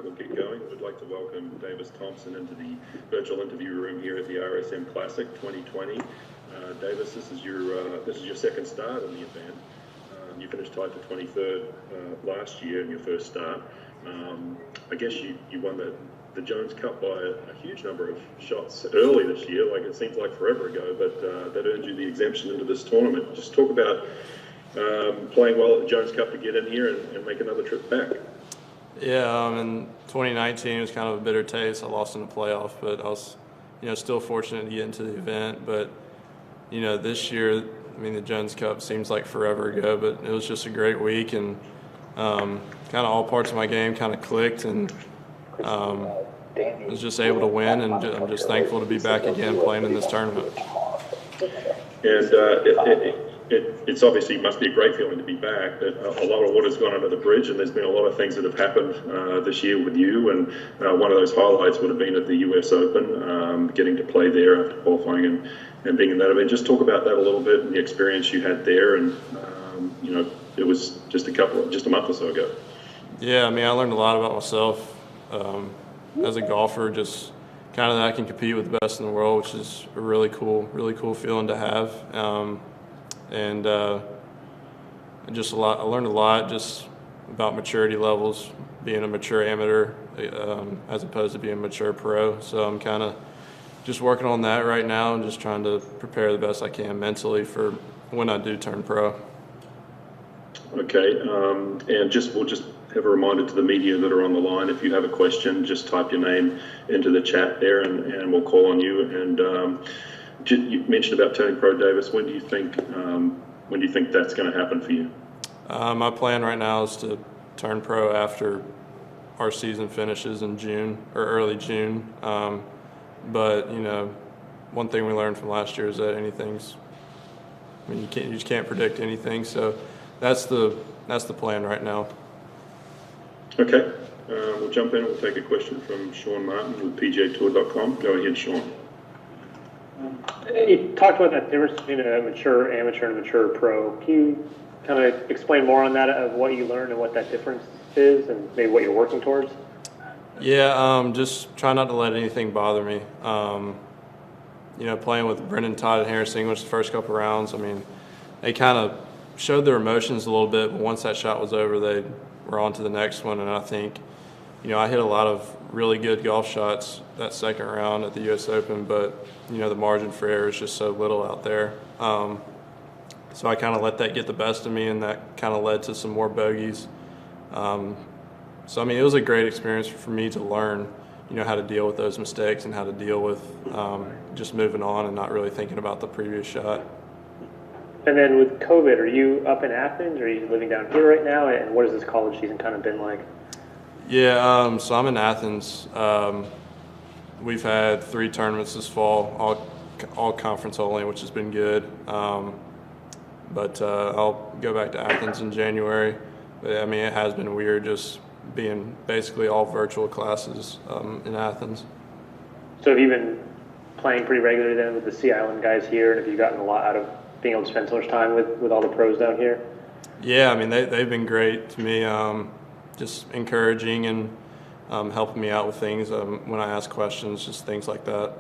right, we'll get going. We'd like to welcome Davis Thompson into the virtual interview room here at the RSM Classic 2020. Davis, this is your second start in the event. You finished tied for 23rd last year in your first start. I guess you won the Jones Cup by a huge number of shots early this year. Like, it seems like forever ago, but that earned you the exemption into this tournament. Just talk about playing well at the Jones Cup to get in here and make another trip back. Yeah, in 2019 it was kind of a bitter taste. I lost in the playoff, but I was, still fortunate to get into the event. But, this year, the Jones Cup seems like forever ago, but it was just a great week, and kind of all parts of my game kind of clicked, and I was just able to win, and I'm just thankful to be back again playing in this tournament. And it's obviously must be a great feeling to be back. A lot of water's gone under the bridge, and there's been a lot of things that have happened this year with you. And one of those highlights would have been at the US Open, getting to play there after qualifying and being in that event. Just talk about that a little bit and the experience you had there. And it was just a month or so ago. Yeah, I learned a lot about myself as a golfer. Just kind of that I can compete with the best in the world, which is a really cool feeling to have. And just a lot. I learned a lot just about maturity levels, being a mature amateur as opposed to being a mature pro. So I'm kind of just working on that right now and just trying to prepare the best I can mentally for when I do turn pro. Okay, and we'll just have a reminder to the media that are on the line. If you have a question, just type your name into the chat there, and we'll call on you. And you mentioned about turning pro, Davis. When do you think that's going to happen for you? My plan right now is to turn pro after our season finishes in June or early June. But one thing we learned from last year is that you just can't predict anything. So that's the plan right now. Okay, we'll jump in. We'll take a question from Sean Martin with PGAtour.com. Go ahead, Sean. You talked about that difference between a mature amateur and a mature pro. Can you kind of explain more on that, of what you learned and what that difference is, and maybe what you're working towards? Yeah, just try not to let anything bother me. Playing with Brendan, Todd, and Harris English the first couple rounds, they kind of showed their emotions a little bit, but once that shot was over, they were on to the next one. And I think, I hit a lot of really good golf shots that second round at the US Open, but, the margin for error is just so little out there. So I kind of let that get the best of me, and that kind of led to some more bogeys. So, it was a great experience for me to learn, how to deal with those mistakes and how to deal with just moving on and not really thinking about the previous shot. And then with COVID, are you up in Athens, or are you living down here right now? And what has this college season kind of been like? Yeah, so I'm in Athens. We've had 3 tournaments this fall, all conference only, which has been good. But I'll go back to Athens in January. But, it has been weird just being basically all virtual classes in Athens. So have you been playing pretty regularly then with the Sea Island guys here? And have you gotten a lot out of being able to spend so much time with all the pros down here? Yeah, they've been great to me, just encouraging and helping me out with things when I ask questions, just things like that.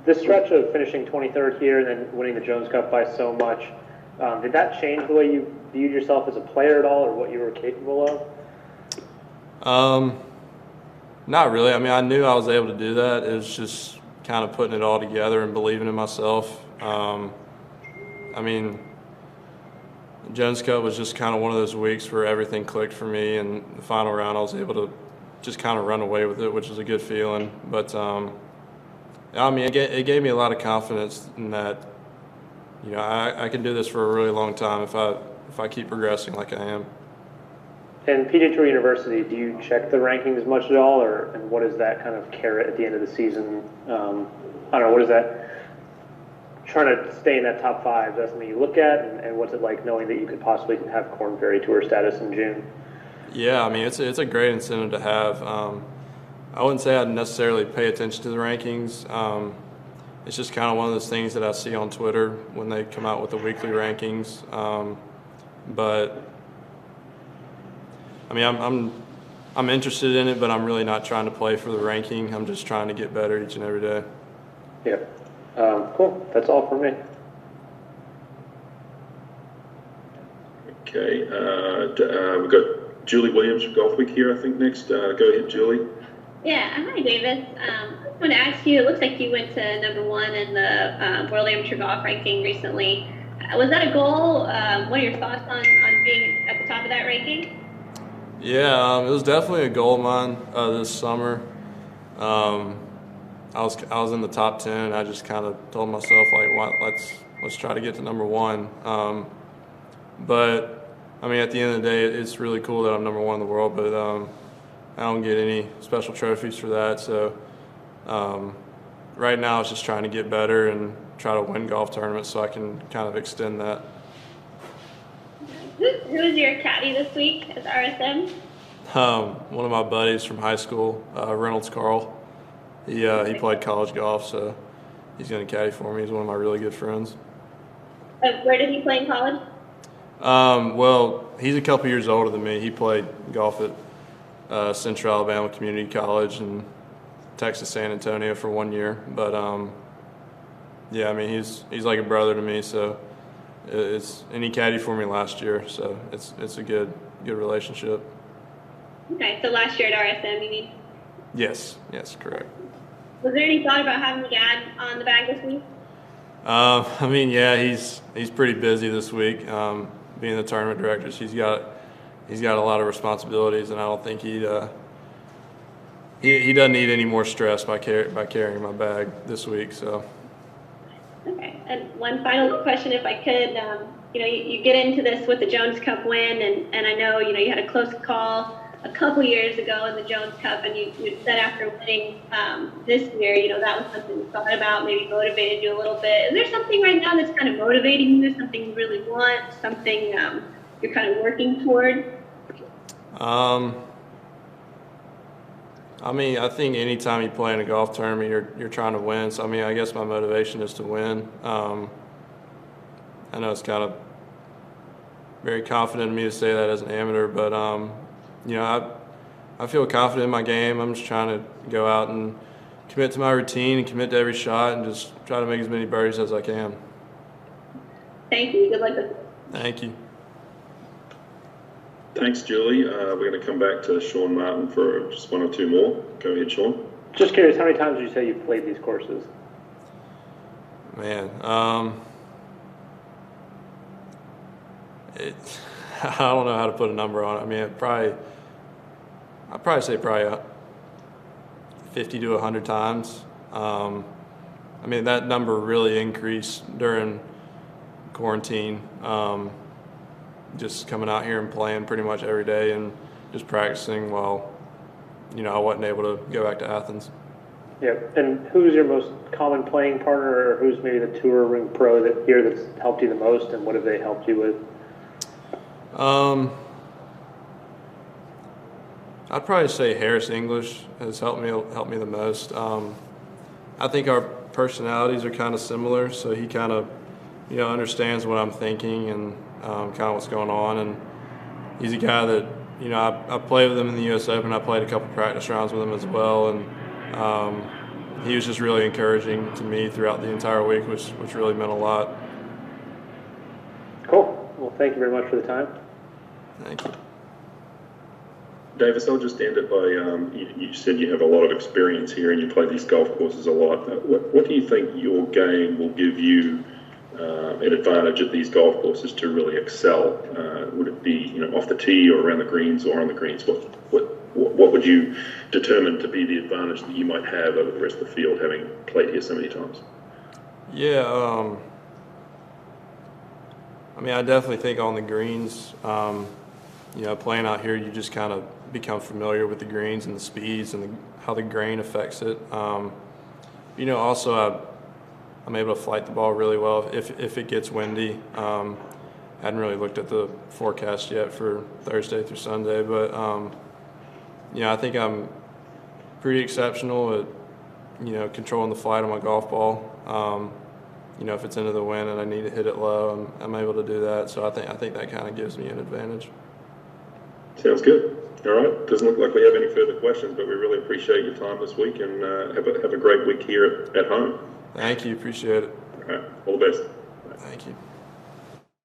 This stretch of finishing 23rd here and then winning the Jones Cup by so much, did that change the way you viewed yourself as a player at all, or what you were capable of? Not really. I knew I was able to do that. It was just kind of putting it all together and believing in myself. Jones Cup was just kind of one of those weeks where everything clicked for me, and the final round I was able to just kind of run away with it, which was a good feeling. But it gave me a lot of confidence in that, I can do this for a really long time if I keep progressing like I am. And PGA Tour University, do you check the rankings much at all, and what is that kind of carrot at the end of the season? I don't know, what is that? Trying to stay in that top 5, is that something you look at, and what's it like knowing that you could possibly have Korn Ferry Tour status in June? Yeah, it's a great incentive to have. I wouldn't say I'd necessarily pay attention to the rankings. It's just kind of one of those things that I see on Twitter when they come out with the weekly rankings. But I mean, I'm interested in it, but I'm really not trying to play for the ranking. I'm just trying to get better each and every day. Yep. Cool. That's all for me. Okay. We've got Julie Williams from Golf Week here, I think, next. Go ahead, Julie. Yeah, hi Davis. I just want to ask you, it looks like you went to #1 in the World Amateur Golf ranking recently. Was that a goal? What are your thoughts on being at the top of that ranking? Yeah, it was definitely a goal of mine this summer. I was in the top 10, and I just kind of told myself, like, let's try to get to #1. But I mean, at the end of the day, it's really cool that I'm #1 in the world, but I don't get any special trophies for that. So right now, it's just trying to get better and try to win golf tournaments so I can kind of extend that. Who is your caddy this week at the RSM? One of my buddies from high school, Reynolds Carl. He played college golf, so he's going to caddy for me. He's one of my really good friends. Where did he play in college? Well, he's a couple years older than me. He played golf at Central Alabama Community College in Texas San Antonio for 1 year. But yeah, I mean, he's like a brother to me. So and he caddied for me last year. So it's a good relationship. Okay, so last year at RSM, you mean? Yes, correct. Was there any thought about having your dad on the bag this week? I mean, yeah, he's pretty busy this week. Being the tournament director, he's got a lot of responsibilities, and I don't think he doesn't need any more stress by carrying my bag this week. So. Okay, and one final question, if I could. You get into this with the Jones Cup win, and I know you had a close call a couple years ago in the Jones Cup, and you said after winning this year, that was something you thought about, maybe motivated you a little bit. Is there something right now that's kind of motivating you? Something you really want? Something you're kind of working toward? I mean, I think anytime you play in a golf tournament, you're trying to win. So I mean, I guess my motivation is to win. I know it's kind of very confident in me to say that as an amateur, but I feel confident in my game. I'm just trying to go out and commit to my routine and commit to every shot and just try to make as many birdies as I can. Thank you. Good luck with it. Thank you. Thanks, Julie. We're going to come back to Sean Martin for just one or two more. Go ahead, Sean. Just curious, how many times would you say you've played these courses? Man, I don't know how to put a number on it. I mean, I'd probably say 50 to 100 times. I mean, that number really increased during quarantine. Just coming out here and playing pretty much every day and just practicing while, I wasn't able to go back to Athens. Yeah, and who's your most common playing partner, or who's maybe the touring pro that's helped you the most, and what have they helped you with? I'd probably say Harris English has helped me the most. I think our personalities are kind of similar, so he kind of, understands what I'm thinking and kind of what's going on. And he's a guy that, I played with him in the U.S. Open. I played a couple practice rounds with him as well, and he was just really encouraging to me throughout the entire week, which really meant a lot. Cool. Well, thank you very much for the time. Thank you. Davis, I'll just end it by, you said you have a lot of experience here and you play these golf courses a lot. What do you think your game will give you an advantage at these golf courses to really excel? Would it be, off the tee or around the greens or on the greens? What would you determine to be the advantage that you might have over the rest of the field, having played here so many times? Yeah, I mean, I definitely think on the greens, playing out here, you just kind of become familiar with the greens and the speeds and how the grain affects it. Also, I'm able to flight the ball really well if it gets windy. I hadn't really looked at the forecast yet for Thursday through Sunday, but I think I'm pretty exceptional at controlling the flight of my golf ball. If it's into the wind and I need to hit it low, I'm able to do that. So I think that kind of gives me an advantage. Sounds good. All right. Doesn't look like we have any further questions, but we really appreciate your time this week, and have a great week here at home. Thank you. Appreciate it. All right. All the best. Thank you.